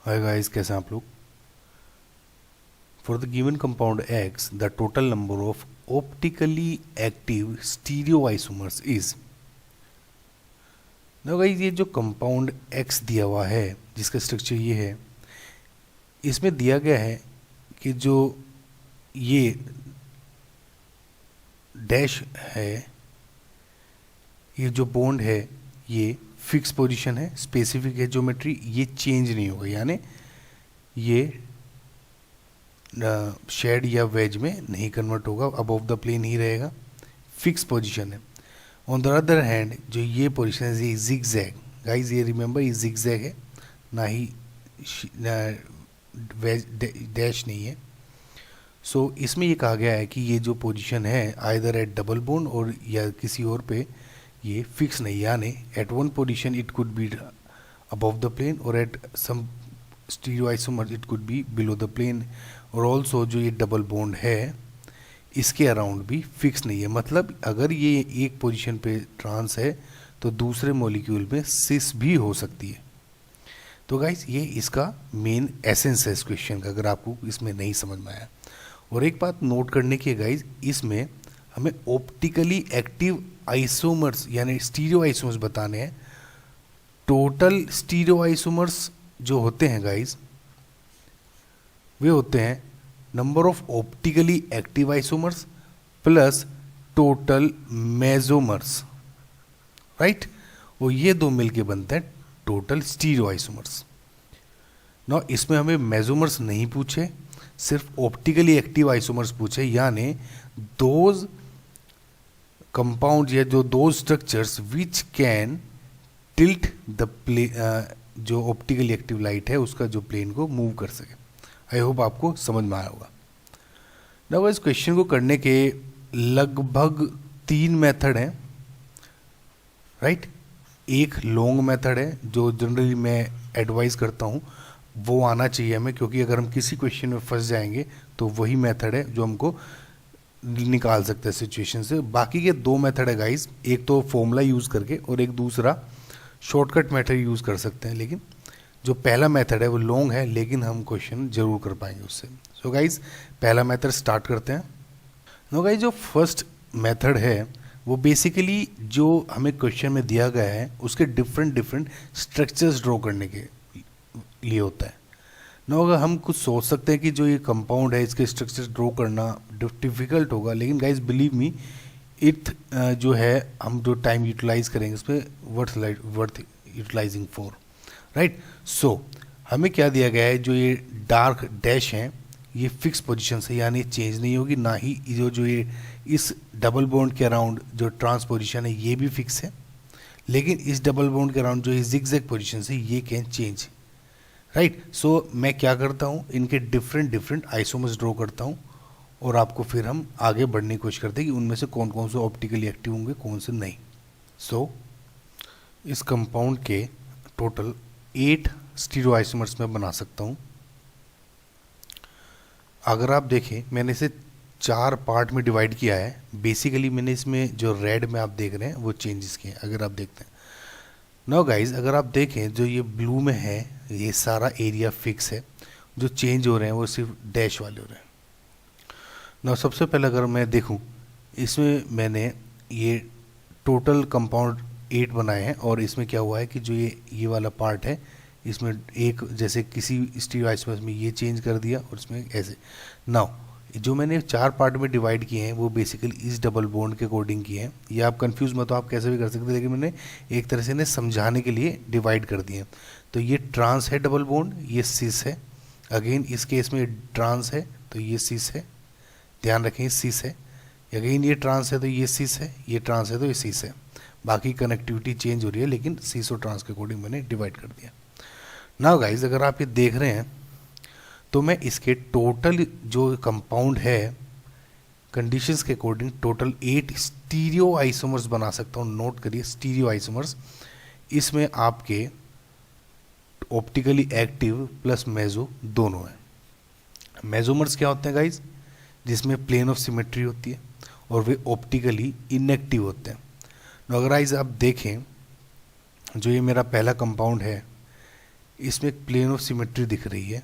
Hi guys, कैसे हैं आप लोग। For the given compound x the total number of optically active stereoisomers is. ना गाइस, ये जो कंपाउंड एक्स दिया हुआ है जिसका स्ट्रक्चर ये है, इसमें दिया गया है कि जो ये डैश है, ये जो बॉन्ड है ये फिक्स पोजीशन है, स्पेसिफिक है ज्योमेट्री, ये चेंज नहीं होगा, यानी ये शेड या वेज में नहीं कन्वर्ट होगा, अबव द प्लेन ही रहेगा, फिक्स पोजीशन है। ऑन द अदर हैंड जो ये पोजीशन है ये जिगजैग, गाइस ये रिमेंबर ये जिगजैग है, ना ही वेज डैश नहीं है। सो इसमें ये कहा गया है कि ये जो पोजीशन है आइदर एट डबल बोन और या किसी और पे ये फिक्स नहीं, यानी at one position it could be above the plane और at some stereoisomer it could be below the plane, और ऑल्सो जो ये डबल बॉन्ड है इसके अराउंड भी फिक्स नहीं है। मतलब अगर ये एक पोजीशन पे ट्रांस है तो दूसरे मॉलिक्यूल में सिस भी हो सकती है। तो गाइस ये इसका मेन एसेंस है इस क्वेश्चन का, अगर आपको इसमें नहीं समझ में आया। और एक बात नोट करने की है गाइस, इसमें हमें ऑप्टिकली एक्टिव आइसोमर्स यानी स्टीरियो आइसोमर्स बताने हैं। टोटल स्टीरियो आइसोमर्स जो होते हैं गाइस वे होते हैं number of optically active isomers plus total mesomers, right. और ये दो मिलके बनते हैं टोटल स्टीरियो आइसोमर्स। ना इसमें हमें मेसोमर्स नहीं पूछे, सिर्फ ऑप्टिकली एक्टिव आइसोमर्स पूछे, यानी दोज कंपाउंड या जो दो structures which can tilt the play जो ऑप्टिकली एक्टिव लाइट है उसका जो प्लेन को मूव कर सके। आई होप आपको समझ में आया होगा। ना इस क्वेश्चन को करने के लगभग 3 मेथड हैं, राइट। एक लॉन्ग मेथड है जो जनरली मैं एडवाइस करता हूँ, वो आना चाहिए हमें, क्योंकि अगर हम किसी क्वेश्चन में फंस जाएंगे तो वही मेथड है जो हमको निकाल सकता है सिचुएशन से। बाकी के 2 मेथड है गाइस, एक तो फॉर्मूला यूज़ करके और एक दूसरा शॉर्टकट मेथड यूज़ कर सकते हैं, लेकिन जो पहला मेथड है वो लॉन्ग है, लेकिन हम क्वेश्चन जरूर कर पाएंगे उससे। सो गाइस पहला मेथड स्टार्ट करते हैं। नो गाइस, जो फर्स्ट मेथड है वो बेसिकली जो हमें क्वेश्चन में दिया गया है उसके डिफरेंट स्ट्रक्चर्स ड्रॉ करने के लिए होता है। नो अगर हम कुछ सोच सकते हैं कि जो ये कंपाउंड है इसके स्ट्रक्चर्स ड्रॉ करना डिफ़िकल्ट होगा, लेकिन गाइस बिलीव मी इट जो है हम जो टाइम यूटिलाइज करेंगे उस पर वर्थ यूटिलाइजिंग फॉर, राइट। सो हमें क्या दिया गया है, जो ये डार्क डैश हैं ये फिक्स पोजीशन से, यानी चेंज नहीं होगी, ना ही जो ये इस डबल बॉन्ड के अराउंड जो ट्रांस पोजीशन है ये भी फिक्स है, लेकिन इस डबल बॉन्ड के अराउंड जो ये जिगजैग पोजीशन है ये कैन चेंज, राइट। सो मैं क्या करता हूँ, इनके डिफरेंट आइसोमर्स ड्रॉ करता हूँ और आपको फिर हम आगे बढ़ने की कोशिश करते हैं कि उनमें से कौन कौन से ऑप्टिकली एक्टिव होंगे कौन से नहीं। सो इस कंपाउंड के टोटल 8 स्टीरियो आइसोमर्स में बना सकता हूँ। अगर आप देखें मैंने इसे 4 पार्ट में डिवाइड किया है। बेसिकली मैंने इसमें जो रेड में आप देख रहे हैं वो चेंजेस किए हैं, अगर आप देखते हैं। नाउ गाइस अगर आप देखें जो ये ब्लू में है ये सारा एरिया फिक्स है, जो चेंज हो रहे हैं वो सिर्फ डैश वाले हो रहे हैं। नाउ सबसे पहले अगर मैं देखूं इसमें मैंने ये टोटल कंपाउंड 8 बनाए हैं, और इसमें क्या हुआ है कि जो ये वाला पार्ट है इसमें एक जैसे किसी स्टीरियो आइसोमर्स में ये चेंज कर दिया और इसमें ऐसे। नाउ जो मैंने 4 पार्ट में डिवाइड किए हैं वो बेसिकली इस डबल बॉन्ड के अकॉर्डिंग किए हैं। ये आप कंफ्यूज मत हो, आप कैसे भी कर सकते हैं, लेकिन मैंने एक तरह से इन्हें समझाने के लिए डिवाइड कर दिए। तो ये ट्रांस है डबल बॉन्ड, ये सिस है। अगेन इस केस में ट्रांस है तो ये सिस है, ध्यान रखें सिस है। अगेन ये ट्रांस है तो ये सिस है, ये ट्रांस है तो ये सिस है। बाकी कनेक्टिविटी चेंज हो रही है, लेकिन सिस और ट्रांस के अकॉर्डिंग मैंने डिवाइड कर दिया। नाउ गाइज अगर आप ये देख रहे हैं तो मैं इसके टोटल जो कंपाउंड है कंडीशंस के अकॉर्डिंग टोटल 8 स्टीरियो आइसोमर्स बना सकता हूँ। नोट करिए स्टीरियो आइसोमर्स, इसमें आपके ऑप्टिकली एक्टिव प्लस मेजो दोनों हैं। मेजोमर्स क्या होते हैं गाइज, जिसमें प्लेन ऑफ सिमेट्री होती है और वे ऑप्टिकली इनएक्टिव होते हैं। अगर गाइज आप देखें जो ये मेरा पहला कंपाउंड है इसमें एक प्लेन ऑफ सिमेट्री दिख रही है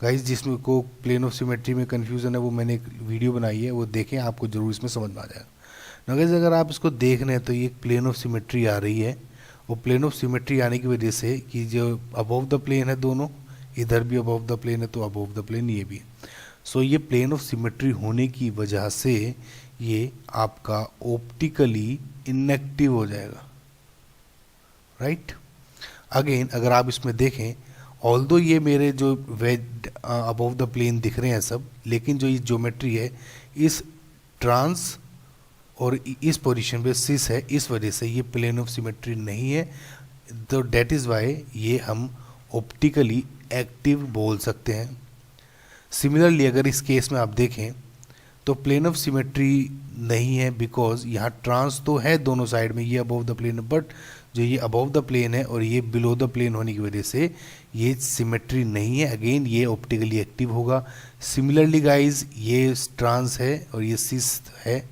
गाइस। जिसमें को प्लेन ऑफ सिमेट्री में कन्फ्यूज़न है वो मैंने एक वीडियो बनाई है, वो देखें, आपको ज़रूर इसमें समझ में आ जाएगा ना गाइस। अगर आप इसको देख रहे हैं तो ये एक प्लेन ऑफ सिमेट्री आ रही है, और प्लेन ऑफ सिमेट्री आने की वजह से कि जो अबव द प्लेन है दोनों, इधर भी अबव द प्लेन है तो अबव द प्लेन ये भी है। सो ये प्लेन ऑफ सिमेट्री होने की वजह से ये आपका ऑप्टिकली इनएक्टिव हो जाएगा, राइट। अगेन अगर आप इसमें देखें, ऑल्दो ये मेरे जो वेज अबव द प्लेन दिख रहे हैं सब, लेकिन जो ये ज्योमेट्री है इस ट्रांस और इस पोजीशन पे सिस है, इस वजह से ये प्लेन ऑफ सिमेट्री नहीं है। तो डेट इज़ वाई ये हम ऑप्टिकली एक्टिव बोल सकते हैं। सिमिलरली अगर इस केस में आप देखें तो प्लेन ऑफ सिमेट्री नहीं है, बिकॉज यहाँ ट्रांस तो है दोनों साइड में, ये अबव द प्लेन है, बट जो ये अबव द प्लेन है और ये बिलो द प्लेन होने की वजह से ये सिमेट्री नहीं है। अगेन ये ऑप्टिकली एक्टिव होगा। सिमिलरली गाइज ये ट्रांस है और ये सिस है,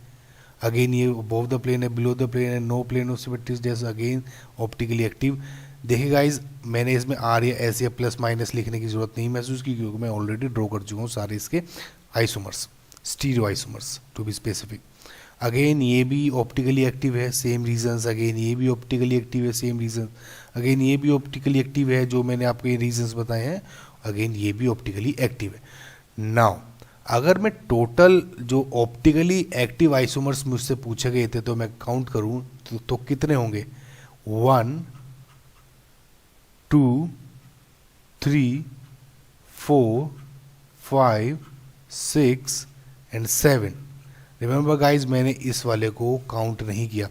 अगेन ये अबव द प्लेन है, बिलो द प्लेन है, नो प्लेन ऑफ सिमेट्री जैसे अगेन ऑप्टिकली एक्टिव। देखिए गाइज मैंने इसमें आर या एस या प्लस माइनस लिखने की जरूरत नहीं महसूस की, क्योंकि मैं ऑलरेडी ड्रॉ कर चुका हूँ सारे इसके isomers, stereo isomers to be specific. Again ये भी ऑप्टिकली एक्टिव है, सेम रीजंस। अगेन ये भी ऑप्टिकली एक्टिव है, सेम रीजन। अगेन ये भी ऑप्टिकली एक्टिव है, जो मैंने आपको ये रीजंस बताए हैं। अगेन ये भी ऑप्टिकली एक्टिव है। नाउ अगर मैं टोटल जो ऑप्टिकली एक्टिव आइसोमर्स मुझसे पूछे गए थे तो मैं काउंट करूं तो कितने होंगे? 1 2 3 4 5 6 एंड 7। रिमेंबर गाइज मैंने इस वाले को काउंट नहीं किया।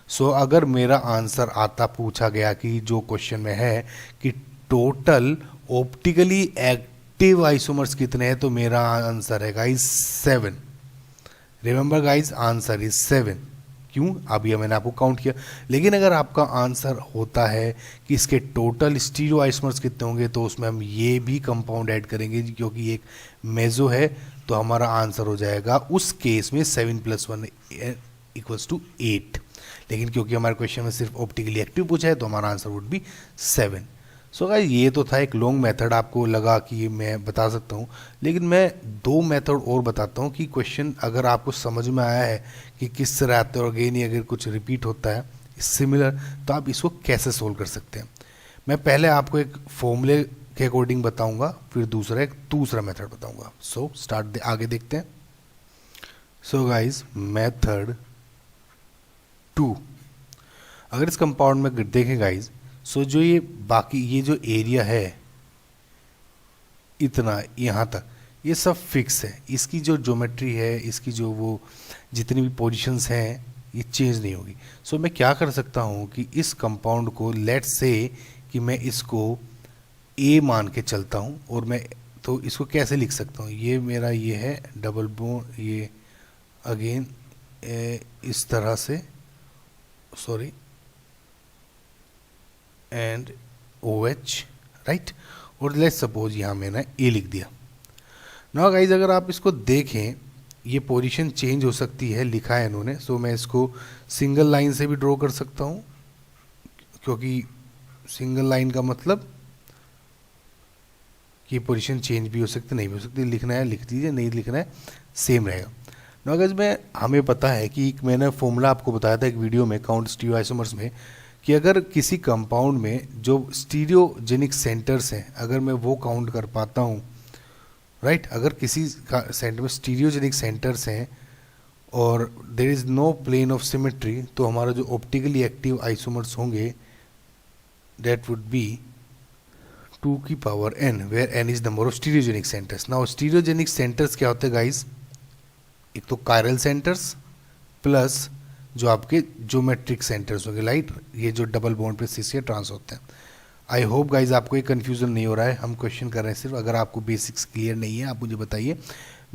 सो अगर मेरा आंसर आता, पूछा गया कि जो क्वेश्चन में है कि टोटल ऑप्टिकली एक्टिव आइसोमर्स कितने हैं, तो मेरा आंसर है guys 7। Remember guys answer is 7। क्यों? अभी मैंने आपको काउंट किया। लेकिन अगर आपका आंसर होता है कि इसके टोटल स्टीरियो आइसोमर्स कितने होंगे, तो उसमें हम ये भी कंपाउंड ऐड करेंगे, क्योंकि एक मेजो है, तो हमारा आंसर हो जाएगा उस केस में 7 + 1 = 8। लेकिन क्योंकि हमारे क्वेश्चन में सिर्फ ऑप्टिकली एक्टिव पूछा है तो हमारा answer would be 7। So guys ये तो था एक लॉन्ग मेथड, आपको लगा कि मैं बता सकता हूँ, लेकिन मैं 2 मेथड और बताता हूँ कि क्वेश्चन अगर आपको समझ में आया है कि किस तरह आते हैं, और अगेन अगर कुछ रिपीट होता है सिमिलर, तो आप इसको कैसे सोल्व कर सकते हैं। मैं पहले आपको एक फॉर्मूले के अकॉर्डिंग बताऊंगा, फिर एक दूसरा मेथड बताऊंगा। सो आगे देखते हैं। सो गाइस मेथड 2, अगर इस कंपाउंड में देखें गाइस, सो जो ये बाकी ये जो एरिया है इतना यहाँ तक, ये सब फिक्स है। इसकी जो ज्योमेट्री है, इसकी जो वो जितनी भी पोजीशंस हैं, ये चेंज नहीं होगी। सो मैं क्या कर सकता हूँ कि इस कंपाउंड को लेट्स से कि मैं इसको ए मान के चलता हूँ, और मैं तो इसको कैसे लिख सकता हूँ, ये मेरा ये है डबल बॉन्ड, ये अगेन इस तरह से, सॉरी, एंड OH, राइट। और लेट्स सपोज यहाँ मैंने ए लिख दिया। नाउ गाइज अगर आप इसको देखें, ये पोजीशन चेंज हो सकती है, लिखा है इन्होंने। सो मैं इसको सिंगल लाइन से भी ड्रॉ कर सकता हूँ, क्योंकि सिंगल लाइन का मतलब कि पोजीशन चेंज भी हो सकती, नहीं भी हो सकती। लिखना है लिख दीजिए, नहीं लिखना है सेम रहेगा। नाउ गाइज हमें पता है कि मैंने फॉर्मूला आपको बताया था एक वीडियो में काउंट स्टीरियो आइसोमर्स में, कि अगर किसी कंपाउंड में जो स्टीरियोजेनिक सेंटर्स हैं, अगर मैं वो काउंट कर पाता हूँ, राइट, अगर किसी सेंटर में स्टीरियोजेनिक सेंटर्स हैं और there is no plane of symmetry, तो हमारा जो ऑप्टिकली एक्टिव आइसोमर्स होंगे that would be 2n, where n is number of stereogenic centres. Now stereogenic centres क्या होते हैं गाइस? एक तो कायरल सेंटर्स प्लस जो आपके ज्योमेट्रिक सेंटर्स होंगे, लाइट, ये जो डबल बॉन्ड पे सिस या ट्रांस होते हैं। आई होप गाइज आपको ये कन्फ्यूज़न नहीं हो रहा है, हम क्वेश्चन कर रहे हैं सिर्फ। अगर आपको बेसिक्स क्लियर नहीं है आप मुझे बताइए,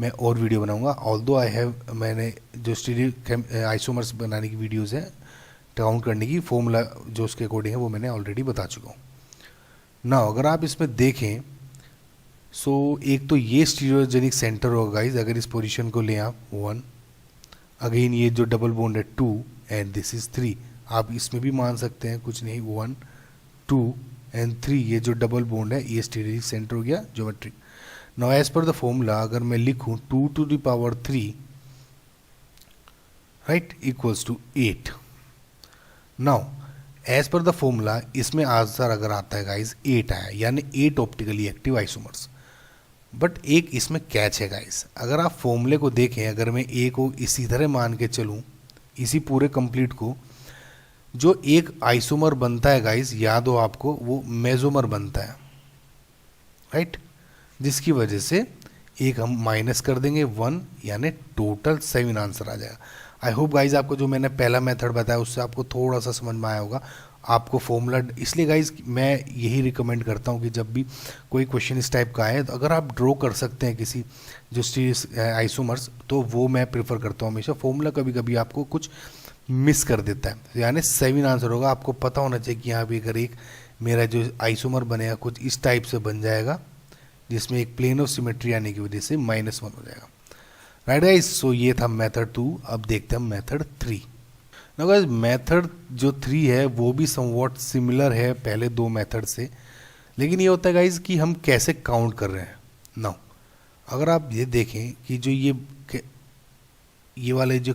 मैं और वीडियो बनाऊंगा। ऑल्दो आई हैव, मैंने जो स्टीरियो आइसोमर्स बनाने की वीडियोज़ हैं, काउंट करने की फॉर्मूला जो उसके अकॉर्डिंग है, वो मैंने ऑलरेडी बता चुका हूँ। ना अगर आप इसमें देखें, सो एक तो ये स्टीरियोजेनिक सेंटर होगा गाइज, अगर इस पोजीशन को लें आप 1, अगेन ये जो डबल बॉन्ड है 2 एंड दिस इज 3, आप इसमें भी मान सकते हैं, कुछ नहीं, 1 2 एंड 3 ये जो डबल बॉन्ड है ये स्टीरिक सेंटर हो गया geometric. Now as per the formula अगर मैं लिखूं 2 to the power 3 right equals to 8। Now as per the formula इसमें आंसर अगर आता है गाइज 8 आया, यानी 8 ऑप्टिकली एक्टिव आइसोमर्स। बट एक इसमें कैच है गाइज, अगर आप फॉर्मूले को देखें, अगर मैं ए को इसी तरह मान के चलूं, इसी पूरे कंप्लीट को, जो एक आइसोमर बनता है गाइज याद हो आपको, वो मेजोमर बनता है राइट, जिसकी वजह से एक हम माइनस कर देंगे 1, यानी टोटल 7 आंसर आ जाएगा। आई होप गाइज आपको जो मैंने पहला मेथड बताया उससे आपको थोड़ा सा समझ में आया होगा। आपको फॉर्मूला इसलिए गाइज मैं यही रिकमेंड करता हूँ कि जब भी कोई क्वेश्चन इस टाइप का आए तो अगर आप ड्रॉ कर सकते हैं किसी जो सीरीज आइसोमर्स, तो वो मैं प्रेफर करता हूँ हमेशा। फॉर्मूला कभी कभी आपको कुछ मिस कर देता है, यानी 7 आंसर होगा। आपको पता होना चाहिए कि यहाँ पे अगर एक मेरा जो आइसोमर बनेगा कुछ इस टाइप से बन जाएगा, जिसमें एक प्लेन ऑफ सिमेट्री आने की वजह से -1 हो जाएगा राइट गाइज। सो ये था मेथड 2। अब देखते हैं मेथड 3। ना गाइज मेथड जो 3 है वो भी समवॉट सिमिलर है पहले 2 मेथड से, लेकिन ये होता है गाइज कि हम कैसे काउंट कर रहे हैं। नाउ अगर आप ये देखें कि जो ये वाले जो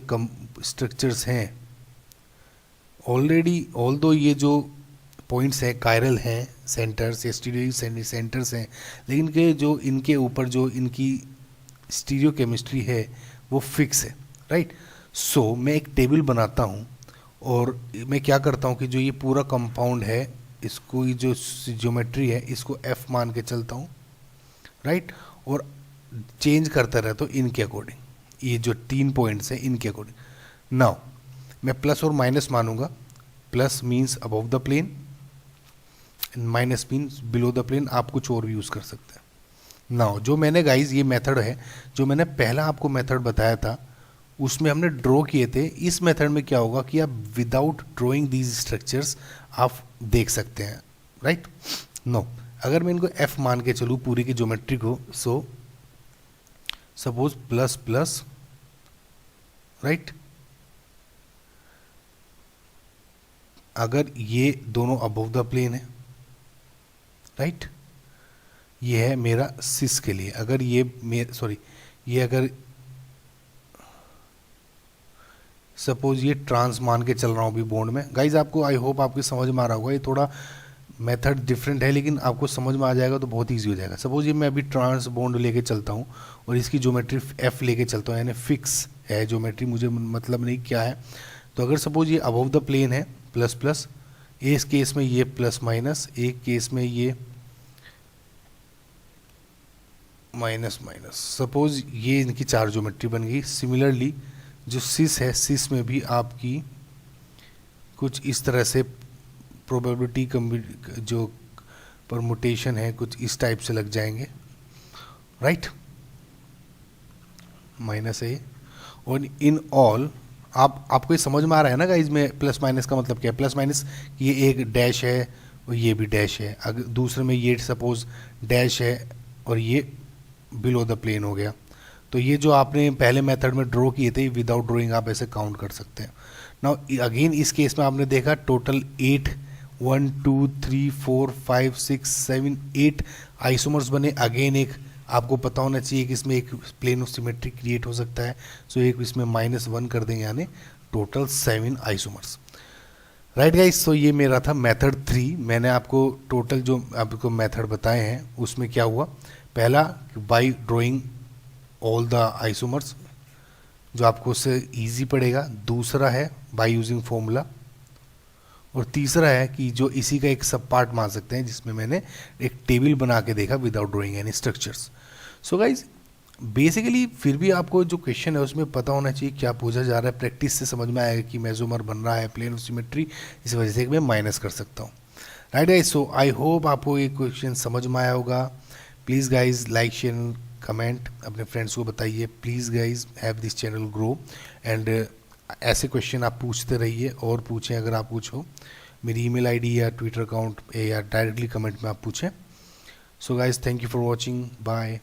स्ट्रक्चर्स हैं ऑलरेडी, ऑल्दो ये जो पॉइंट्स हैं कायरल हैं, सेंटर्स या स्टीरियो सेंटर्स हैं, लेकिन के जो इनके ऊपर जो इनकी स्टीरियो केमिस्ट्री है वो फिक्स है राइट। सो मैं एक टेबल बनाता हूँ और मैं क्या करता हूँ कि जो ये पूरा कंपाउंड है इसको, ये जो ज्योमेट्री है इसको F मान के चलता हूँ राइट, और चेंज करता रहता हूँ इनके अकॉर्डिंग, ये जो 3 पॉइंट्स हैं इनके अकॉर्डिंग। नाउ मैं प्लस और माइनस मानूंगा। Plus means above the plane and minus means below the plane. आप कुछ और भी यूज़ कर सकते हैं। नाउ जो मैंने गाइज ये मेथड है, जो मैंने पहला आपको मेथड बताया था उसमें हमने ड्रॉ किए थे। इस मेथड में क्या होगा कि आप विदाउट ड्रॉइंग दीज स्ट्रक्चर्स आप देख सकते हैं राइट। नो अगर मैं इनको F मान के चलूँ पूरी की ज्योमेट्री को, so suppose plus plus right, अगर ये दोनों अबव द प्लेन है राइट, ये है मेरा सिस के लिए। अगर ये ये अगर सपोज ये ट्रांस मान के चल रहा हूँ अभी बॉन्ड में गाइज, आपको आई होप आपकी समझ में आ रहा होगा। ये थोड़ा मेथड डिफरेंट है लेकिन आपको समझ में आ जाएगा तो बहुत ईजी हो जाएगा। सपोज ये मैं अभी ट्रांस बॉन्ड लेके चलता हूँ और इसकी ज्योमेट्री F लेके चलता हूँ, यानी फिक्स है ज्योमेट्री, मुझे मतलब नहीं क्या है। तो अगर सपोज ये अबव द प्लेन है प्लस प्लस, इस केस में ये प्लस माइनस, एक केस में ये माइनस माइनस। सपोज ये इनकी 4 ज्योमेट्री बन गई। सिमिलरली जो सिस है, सिस में भी आपकी कुछ इस तरह से प्रोबेबिलिटी जो परमुटेशन है कुछ इस टाइप से लग जाएंगे राइट, माइनस है। और इन ऑल आपको ये समझ में आ रहा है ना गाइस में प्लस माइनस का मतलब क्या है। प्लस माइनस ये एक डैश है और ये भी डैश है। अगर दूसरे में ये सपोज डैश है और ये बिलो द प्लेन हो गया, तो ये जो आपने पहले मेथड में ड्रॉ किए थे विदाउट ड्राइंग आप ऐसे काउंट कर सकते हैं। नाउ अगेन इस केस में आपने देखा टोटल 8 1 2 3 4 5 6 7 8 आइसोमर्स बने। अगेन एक आपको पता होना चाहिए कि इसमें एक प्लेन ऑफ सिमेट्री क्रिएट हो सकता है, सो एक इसमें -1 कर देंगे, यानी टोटल 7 आइसोमर्स राइट गाइस। सो ये मेरा था मेथड 3। मैंने आपको टोटल जो आपको मेथड बताए हैं उसमें क्या हुआ, पहला by drawing all the isomers जो आपको उससे इजी पड़ेगा, दूसरा है बाय यूजिंग फॉर्मूला, और तीसरा है कि जो इसी का एक सब पार्ट मान सकते हैं जिसमें मैंने एक टेबल बना के देखा without drawing any structures. So guys basically फिर भी आपको जो क्वेश्चन है उसमें पता होना चाहिए क्या पूछा जा रहा है। प्रैक्टिस से समझ में आएगा कि मेसोमर बन रहा है प्लेन ऑफ सिमेट्री, इस वजह से मैं माइनस कर सकता हूँ right guys. So I hope आपको ये क्वेश्चन समझ में आया होगा। Please guys like share comment अपने फ्रेंड्स को बताइए। Please guys have this channel grow and ऐसे क्वेश्चन आप पूछते रहिए और पूछें अगर आप पूछो। मेरी ईमेल आईडी या ट्विटर अकाउंट या डायरेक्टली कमेंट में आप पूछें। So guys thank you for watching, bye.